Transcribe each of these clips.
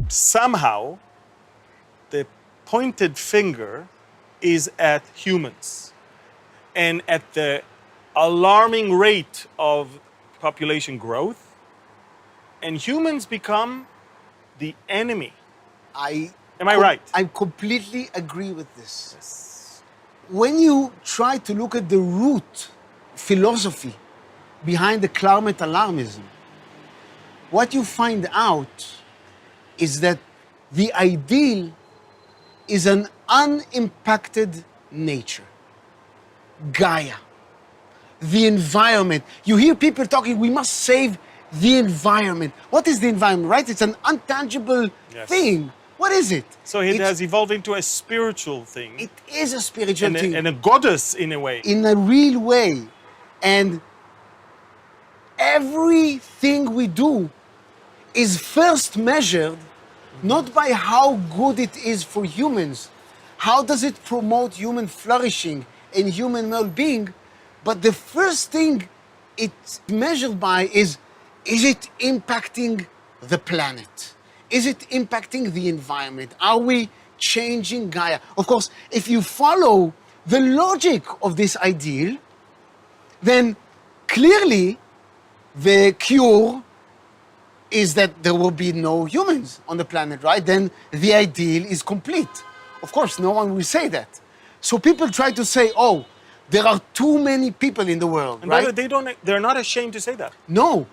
somehow the pointed finger is at humans. And at the alarming rate of population growth, and humans become the enemy. Am I right? I completely agree with this. Yes. When you try to look at the root philosophy behind the climate alarmism, what you find out is that the ideal is an unimpacted nature, Gaia, the environment. You hear people talking, we must save the environment. What is the environment, right? It's an intangible thing. What is it? So it has evolved into a spiritual thing. It is a spiritual thing. And a goddess in a way. In a real way. And everything we do is first measured not by how good it is for humans, how does it promote human flourishing and human well-being, but the first thing it's measured by is it impacting the planet? Is it impacting the environment? Are we changing Gaia? Of course, if you follow the logic of this ideal, then clearly the cure is that there will be no humans on the planet, right? Then the ideal is complete. Of course, no one will say that. So people try to say, oh, there are too many people in the world, and right? They're not ashamed to say that. No.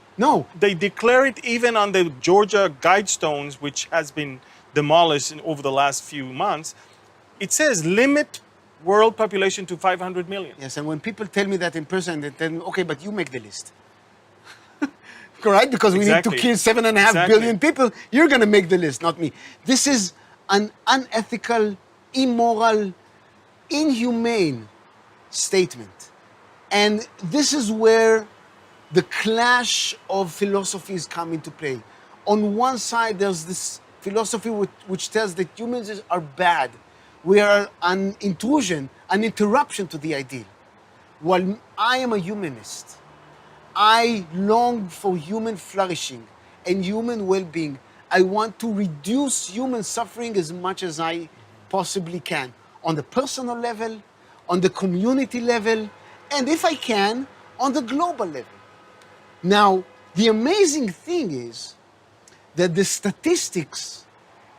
They declare it even on the Georgia Guidestones, which has been demolished over the last few months. It says limit world population to 500 million. Yes, and when people tell me that in person, they tell me, okay, but you make the list. Right? Because we need to kill 7.5 billion people. You're going to make the list, not me. This is an unethical, immoral, inhumane statement. And this is where the clash of philosophies come into play. On one side, there's this philosophy which tells that humans are bad. We are an intrusion, an interruption to the ideal. While I am a humanist, I long for human flourishing and human well-being. I want to reduce human suffering as much as I possibly can, on the personal level, on the community level, and if I can, on the global level. Now, the amazing thing is that the statistics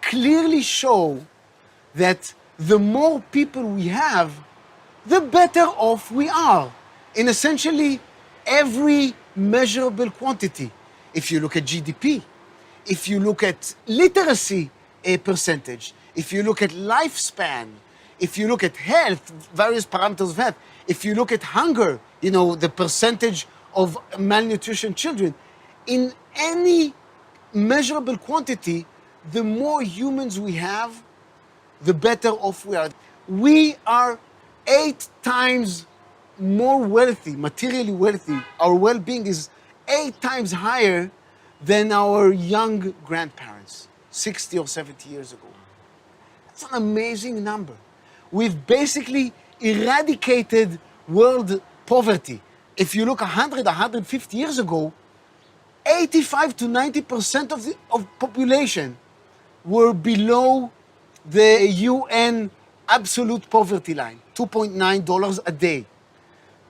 clearly show that the more people we have, the better off we are in essentially every measurable quantity. If you look at GDP, if you look at literacy percentage, if you look at lifespan, if you look at health, various parameters of health, if you look at hunger, the percentage of malnutrition children, in any measurable quantity, the more humans we have, the better off we are. We are 8 times more wealthy, materially wealthy. Our well-being is 8 times higher than our young grandparents, 60 or 70 years ago. That's an amazing number. We've basically eradicated world poverty. If you look 150 years ago, 85 to 90% of population were below the UN absolute poverty line, $2.9 a day.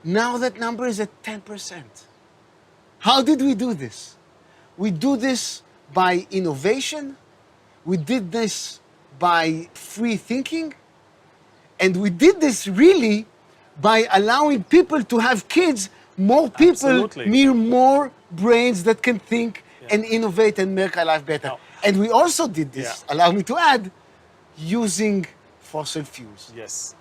Now that number is at 10%. How did we do this? We do this by innovation. We did this by free thinking. And we did this really by allowing people to have kids. More people mean more brains that can think and innovate and make our life better. And we also did this, allow me to add, using fossil fuels. Yes.